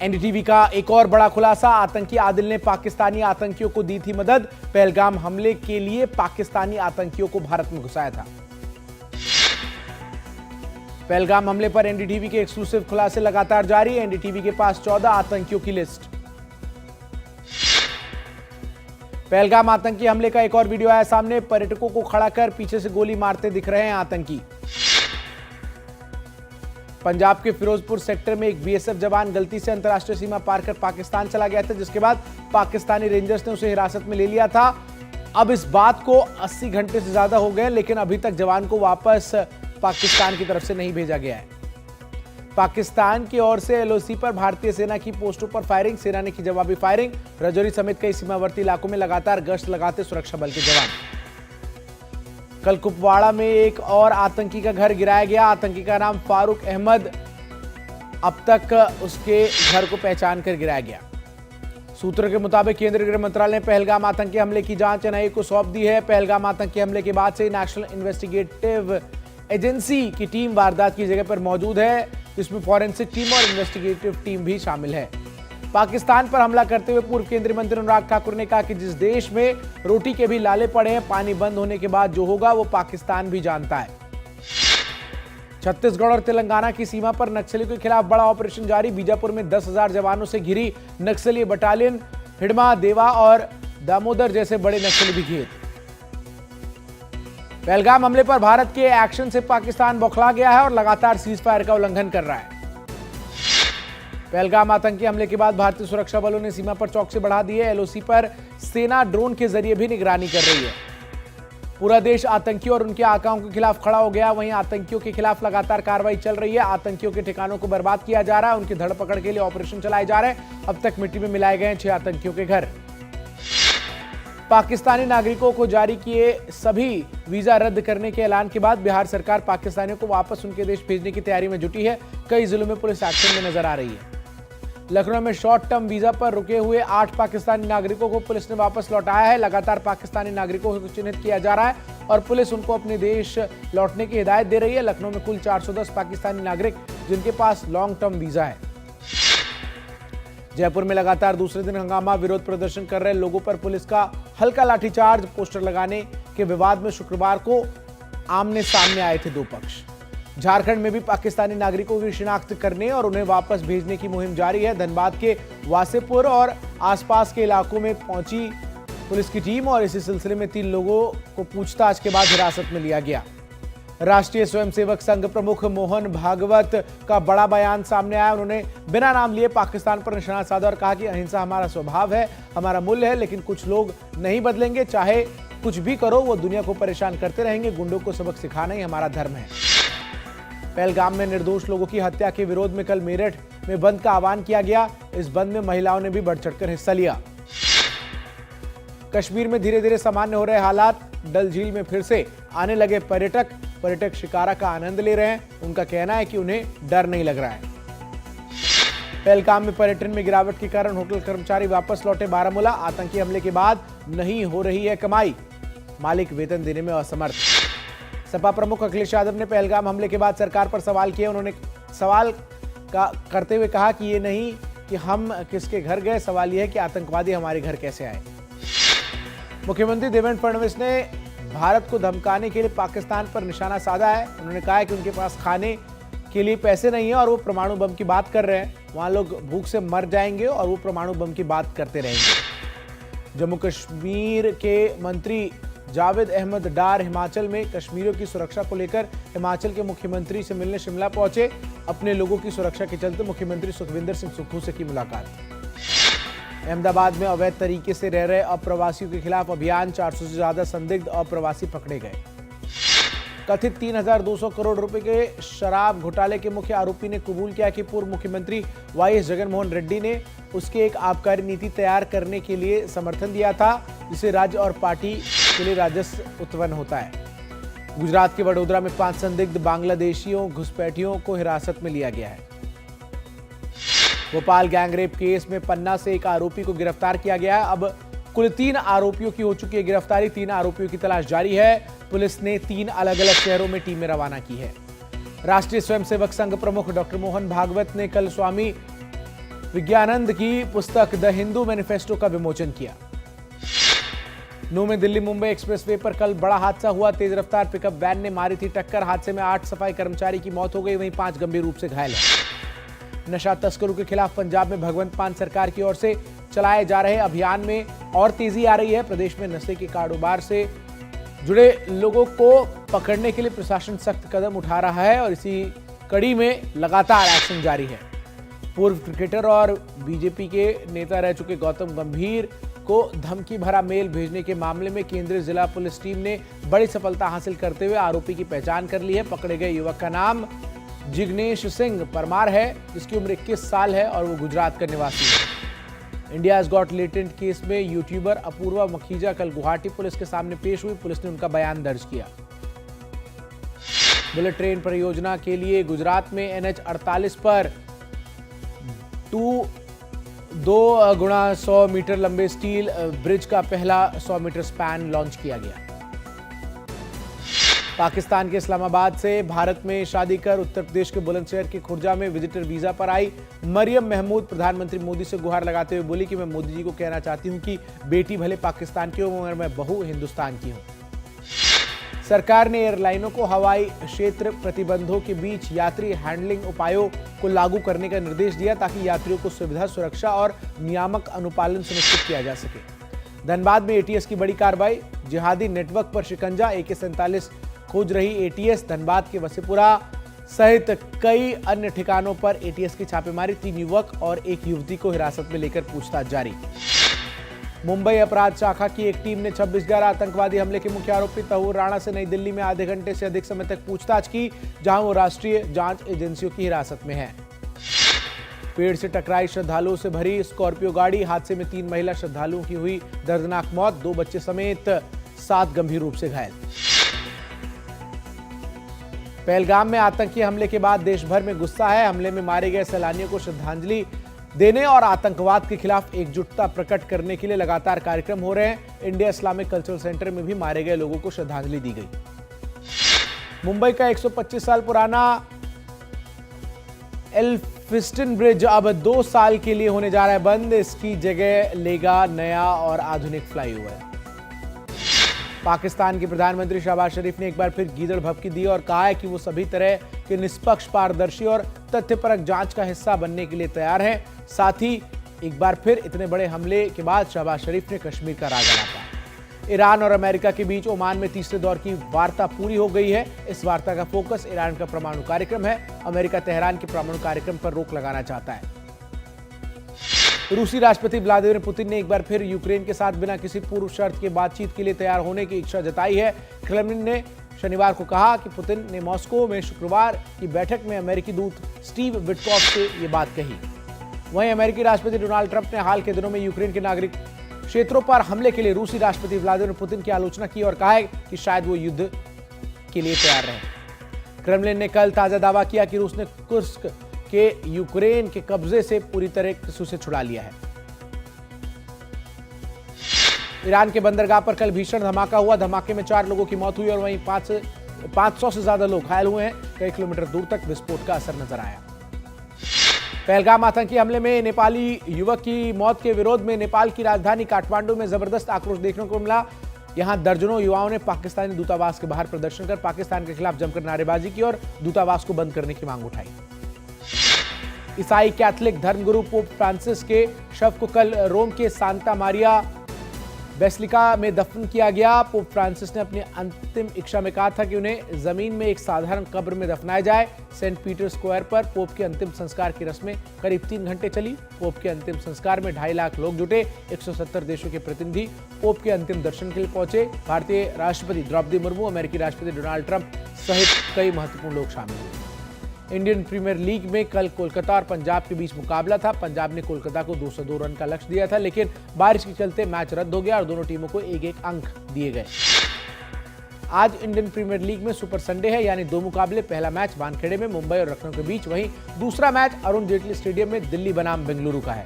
NDTV का एक और बड़ा खुलासा, आतंकी आदिल ने पाकिस्तानी आतंकियों को दी थी मदद, पहलगाम हमले के लिए पाकिस्तानी आतंकियों को भारत में घुसाया था। पहलगाम हमले पर एनडीटीवी के एक्सक्लूसिव खुलासे लगातार जारी, एनडीटीवी के पास 14 आतंकियों की लिस्ट। पहलगाम आतंकी हमले का एक और वीडियो आया सामने, पर्यटकों को खड़ा कर पीछे से गोली मारते दिख रहे हैं आतंकी। पंजाब के फिरोजपुर सेक्टर में एक बीएसएफ जवान गलती से अंतर्राष्ट्रीय सीमा पार कर पाकिस्तान चला गया था, जिसके बाद पाकिस्तानी रेंजर्स ने उसे हिरासत में ले लिया था। अब इस बात को 80 घंटे से ज्यादा हो गए, लेकिन अभी तक जवान को वापस पाकिस्तान की तरफ से नहीं भेजा गया है। पाकिस्तान की ओर से एलओसी पर भारतीय सेना की पोस्टों पर फायरिंग, सेना ने की जवाबी फायरिंग। राजौरी समेत कई सीमावर्ती इलाकों में लगातार गश्त लगाते सुरक्षा बल के जवान। कल कुपवाड़ा में एक और आतंकी का घर गिराया गया, आतंकी का नाम फारूक अहमद, अब तक उसके घर को पहचान कर गिराया गया। सूत्रों के मुताबिक केंद्रीय गृह मंत्रालय ने पहलगाम आतंकी हमले की जांच एनआईए को सौंप दी है। पहलगाम आतंकी हमले के बाद से नेशनल इन्वेस्टिगेटिव एजेंसी की टीम वारदात की जगह पर मौजूद है, जिसमें फॉरेंसिक टीम और इन्वेस्टिगेटिव टीम भी शामिल है। पाकिस्तान पर हमला करते हुए पूर्व केंद्रीय मंत्री अनुराग ठाकुर ने कहा कि जिस देश में रोटी के भी लाले पड़े हैं, पानी बंद होने के बाद जो होगा वो पाकिस्तान भी जानता है। छत्तीसगढ़ और तेलंगाना की सीमा पर नक्सलियों के खिलाफ बड़ा ऑपरेशन जारी, बीजापुर में 10,000 जवानों से घिरी नक्सली बटालियन, हिडमा, देवा और दामोदर जैसे बड़े नक्सली भी घेर। पहलगाम हमले पर भारत के एक्शन से पाकिस्तान बौखला गया है और लगातार सीज फायर का उल्लंघन कर रहा है। पहलगाम आतंकी हमले के बाद भारतीय सुरक्षा बलों ने सीमा पर चौकसी बढ़ा दी है, एलओसी पर सेना ड्रोन के जरिए भी निगरानी कर रही है। पूरा देश आतंकियों और उनके आकाओं के खिलाफ खड़ा हो गया, वहीं आतंकियों के खिलाफ लगातार कार्रवाई चल रही है। आतंकियों के ठिकानों को बर्बाद किया जा रहा है, उनकी धरपकड़ के लिए ऑपरेशन चलाए जा रहे हैं। अब तक मिट्टी में मिलाए गए हैं 6 आतंकियों के घर। पाकिस्तानी नागरिकों को जारी किए सभी वीजा रद्द करने के ऐलान के बाद बिहार सरकार पाकिस्तानियों को वापस उनके देश भेजने की तैयारी में जुटी है। कई जिलों में पुलिस एक्शन में नजर आ रही है। लखनऊ में शॉर्ट टर्म वीजा पर रुके हुए 8 पाकिस्तानी नागरिकों को पुलिस ने वापस लौटाया है। लगातार पाकिस्तानी नागरिकों को चिन्हित किया जा रहा है और पुलिस उनको अपने देश लौटने की हिदायत दे रही है। लखनऊ में कुल 410 पाकिस्तानी नागरिक जिनके पास लॉन्ग टर्म वीजा है। जयपुर में लगातार दूसरे दिन हंगामा, विरोध प्रदर्शन कर रहे लोगों पर पुलिस का हल्का लाठीचार्ज, पोस्टर लगाने के विवाद में शुक्रवार को आमने सामने आए थे 2 पक्ष। झारखंड में भी पाकिस्तानी नागरिकों की शिनाख्त करने और उन्हें वापस भेजने की मुहिम जारी है। धनबाद के वासेपुर और आसपास के इलाकों में पहुंची पुलिस की टीम और इसी सिलसिले में 3 लोगों को पूछताछ के बाद हिरासत में लिया गया। राष्ट्रीय स्वयंसेवक संघ प्रमुख मोहन भागवत का बड़ा बयान सामने आया। उन्होंने बिना नाम लिए पाकिस्तान पर निशाना साधा और कहा कि अहिंसा हमारा स्वभाव है, हमारा मूल्य है, लेकिन कुछ लोग नहीं बदलेंगे। चाहे कुछ भी करो, वो दुनिया को परेशान करते रहेंगे। गुंडों को सबक सिखाना ही हमारा धर्म है। पहलगाम में निर्दोष लोगों की हत्या के विरोध में कल मेरठ में बंद का आह्वान किया गया। इस बंद में महिलाओं ने भी बढ़ चढ़कर हिस्सा लिया। कश्मीर में धीरे धीरे सामान्य हो रहे हालात, डल झील में फिर से आने लगे पर्यटक शिकारा का आनंद ले रहे हैं। उनका कहना है कि उन्हें डर नहीं लग रहा है। पहलगाम में पर्यटन में गिरावट के कारण होटल कर्मचारी वापस लौटे बारामूला, आतंकी हमले के बाद नहीं हो रही है कमाई, मालिक वेतन देने में असमर्थ। सपा प्रमुख अखिलेश यादव ने पहलगाम हमले के बाद सरकार पर सवाल किए। उन्होंने सवाल करते हुए कहा कि ये नहीं कि हम किसके घर गए, सवाल यह है कि आतंकवादी हमारे घर कैसे आए। मुख्यमंत्री देवेंद्र फडणवीस ने भारत को धमकाने के लिए पाकिस्तान पर निशाना साधा है। उन्होंने कहा है कि उनके पास खाने के लिए पैसे नहीं है और वो परमाणु बम की बात कर रहे हैं। वहां लोग भूख से मर जाएंगे और वो परमाणु बम की बात करते रहेंगे। जम्मू कश्मीर के मंत्री जावेद अहमद डार हिमाचल में कश्मीरियों की सुरक्षा को लेकर हिमाचल के मुख्यमंत्री से मिलने शिमला पहुंचे। अपने लोगों की सुरक्षा के चलते मुख्यमंत्री सुखविंदर सिंह सुक्खू से की मुलाकात। अहमदाबाद में अवैध तरीके से रह रहे अप्रवासियों के खिलाफ अभियान, 400 से ज्यादा संदिग्ध अप्रवासी पकड़े गए। कथित 3,200 करोड़ रुपए के शराब घोटाले के मुख्य आरोपी ने कबूल किया कि पूर्व मुख्यमंत्री वाईएस जगनमोहन रेड्डी ने उसके एक आबकारी नीति तैयार करने के लिए समर्थन दिया था, जिससे राज्य और पार्टी के लिए राजस्व उत्पन्न होता है। गुजरात के वडोदरा में 5 संदिग्ध बांग्लादेशियों घुसपैठियों को हिरासत में लिया गया है। भोपाल गैंगरेप केस में पन्ना से एक आरोपी को गिरफ्तार किया गया है। अब कुल 3 आरोपियों की हो चुकी है गिरफ्तारी। 3 आरोपियों की तलाश जारी है। पुलिस ने 3 अलग अलग शहरों में टीमें रवाना की है। राष्ट्रीय स्वयंसेवक संघ प्रमुख डॉक्टर मोहन भागवत ने कल स्वामी विज्ञानंद की पुस्तक द हिंदू मैनिफेस्टो का विमोचन किया। नू में दिल्ली मुंबई एक्सप्रेसवे पर कल बड़ा हादसा हुआ। तेज रफ्तार पिकअप वैन ने मारी थी टक्कर। हादसे में 8 सफाई कर्मचारी की मौत हो गई, वहीं 5 गंभीर रूप से घायल हैं। नशा तस्करों के खिलाफ पंजाब में भगवंत मान सरकार की ओर से चलाए जा रहे अभियान में और तेजी आ रही है। प्रदेश में नशे के कारोबार से जुड़े लोगों को पकड़ने के लिए प्रशासन सख्त कदम उठा रहा है और इसी कड़ी में लगातार एक्शन जारी है। पूर्व क्रिकेटर और बीजेपी के नेता रह चुके गौतम गंभीर को धमकी भरा मेल भेजने के मामले में केंद्रीय जिला पुलिस टीम ने बड़ी सफलता हासिल करते हुए आरोपी की पहचान कर ली है। पकड़े गए युवक का नाम जिग्नेश सिंह परमार है, जिसकी उम्र 21 साल है और वो गुजरात का निवासी है। इंडियाज गॉट लेटेंट केस में यूट्यूबर अपूर्वा मखीजा कल गुवाहाटी पुलिस के सामने पेश हुई। पुलिस ने उनका बयान दर्ज किया। बुलेट ट्रेन परियोजना के लिए गुजरात में NH 48 पर 2x100 मीटर लंबे स्टील ब्रिज का पहला 100 मीटर स्पैन लॉन्च किया गया। पाकिस्तान के इस्लामाबाद से भारत में शादी कर उत्तर प्रदेश के बुलंदशहर के खुर्जा में विजिटर वीजा पर आई मरियम महमूद प्रधानमंत्री मोदी से गुहार लगाते हुए बोली कि मैं मोदी जी को कहना चाहती हूं कि बेटी भले पाकिस्तान की हो मगर मैं बहू हिंदुस्तान की हूं। सरकार ने एयरलाइनों को हवाई क्षेत्र प्रतिबंधों के बीच यात्री हैंडलिंग उपायों को लागू करने का निर्देश दिया ताकि यात्रियों को सुविधा, सुरक्षा और नियामक अनुपालन सुनिश्चित किया जा सके। धनबाद में ATS की बड़ी कार्रवाई। जिहादी नेटवर्क पर शिकंजा। AK-47 खोज रही ATS। धनबाद के वसीपुरा सहित कई अन्य ठिकानों पर ATS की छापेमारी। 3 युवक और 1 युवती को हिरासत में लेकर पूछताछ जारी। मुंबई अपराध शाखा की एक टीम ने 26/11 आतंकवादी हमले के मुख्य आरोपी तहूर राणा से नई दिल्ली में आधे घंटे से अधिक समय तक पूछताछ की, जहां वो राष्ट्रीय जांच एजेंसियों की हिरासत में है। पेड़ से टकराई श्रद्धालुओं से भरी स्कॉर्पियो गाड़ी। हादसे में 3 महिला श्रद्धालुओं की हुई दर्दनाक मौत। 2 बच्चे समेत 7 गंभीर रूप से घायल। पहलगाम में आतंकी हमले के बाद देश भर में गुस्सा है। हमले में मारे गए सैलानियों को श्रद्धांजलि देने और आतंकवाद के खिलाफ एकजुटता प्रकट करने के लिए लगातार कार्यक्रम हो रहे हैं। इंडिया इस्लामिक कल्चरल सेंटर में भी मारे गए लोगों को श्रद्धांजलि दी गई। मुंबई का 125 साल पुराना एल्फिस्टन ब्रिज अब 2 साल के लिए होने जा रहा है बंद। इसकी जगह लेगा नया और आधुनिक फ्लाईओवर। पाकिस्तान के प्रधानमंत्री शहबाज शरीफ ने एक बार फिर गीदड़ भभकी दी और कहा है कि वो सभी तरह के निष्पक्ष, पारदर्शी और तथ्यपरक जांच का हिस्सा बनने के लिए तैयार हैं। साथ ही एक बार फिर इतने बड़े हमले के बाद शहबाज शरीफ ने कश्मीर का राग अलापा। ईरान और अमेरिका के बीच ओमान में तीसरे दौर की वार्ता पूरी हो गई है। इस वार्ता का फोकस ईरान का परमाणु कार्यक्रम है। अमेरिका तेहरान के परमाणु कार्यक्रम पर रोक लगाना चाहता है। रूसी राष्ट्रपति व्लादिमीर पुतिन ने एक बार फिर यूक्रेन के साथ बिना किसी पूर्व शर्त के बातचीत के लिए तैयार होने की इच्छा जताई है। क्रेमलिन ने शनिवार को कहा कि पुतिन ने मॉस्को में शुक्रवार की बैठक में अमेरिकी दूत स्टीव विटकॉफ से ये बात कही। वहीं अमेरिकी राष्ट्रपति डोनाल्ड ट्रंप ने हाल के दिनों में यूक्रेन के नागरिक क्षेत्रों पर हमले के लिए रूसी राष्ट्रपति व्लादिमीर पुतिन की आलोचना की और कहा है कि शायद वो युद्ध के लिए तैयार रहे। क्रेमलिन ने कल ताजा दावा किया कि रूस ने कुर्स्क के यूक्रेन के कब्जे से पूरी तरह से छुड़ा लिया है। ईरान के बंदरगाह पर कल भीषण धमाका हुआ। धमाके में 4 लोगों की मौत हुई और वहीं 500 से ज्यादा लोग घायल हुए हैं। कई किलोमीटर दूर तक विस्फोट का असर नजर आया। पहलगाम आतंकी हमले में नेपाली युवक की मौत के विरोध में नेपाल की राजधानी काठमांडू में जबरदस्त आक्रोश देखने को मिला। यहां दर्जनों युवाओं ने पाकिस्तानी दूतावास के बाहर प्रदर्शन कर पाकिस्तान के खिलाफ जमकर नारेबाजी की और दूतावास को बंद करने की मांग उठाई। ईसाई कैथोलिक धर्मगुरु पोप फ्रांसिस के शव को कल रोम के सांता मारिया बेसिलिका में दफन किया गया। पोप फ्रांसिस ने अपनी अंतिम इच्छा में कहा था कि उन्हें जमीन में एक साधारण कब्र में दफनाया जाए। सेंट पीटर स्क्वायर पर पोप के अंतिम संस्कार की रस्में करीब 3 घंटे चली। पोप के अंतिम संस्कार में 2.5 लाख लोग जुटे। 170 देशों के प्रतिनिधि पोप के अंतिम दर्शन के लिए पहुंचे। भारतीय राष्ट्रपति द्रौपदी मुर्मू, अमेरिकी राष्ट्रपति डोनाल्ड ट्रंप सहित कई महत्वपूर्ण लोग शामिल हुए। इंडियन प्रीमियर लीग में कल कोलकाता और पंजाब के बीच मुकाबला था। पंजाब ने कोलकाता को 202 रन का लक्ष्य दिया था, लेकिन बारिश के चलते मैच रद्द हो गया और दोनों टीमों को 1-1 अंक दिए गए। आज इंडियन प्रीमियर लीग में सुपर संडे है, यानी 2 मुकाबले। पहला मैच वानखेड़े में मुंबई और लखनऊ के बीच, वहीं दूसरा मैच अरुण जेटली स्टेडियम में दिल्ली बनाम बेंगलुरु का है।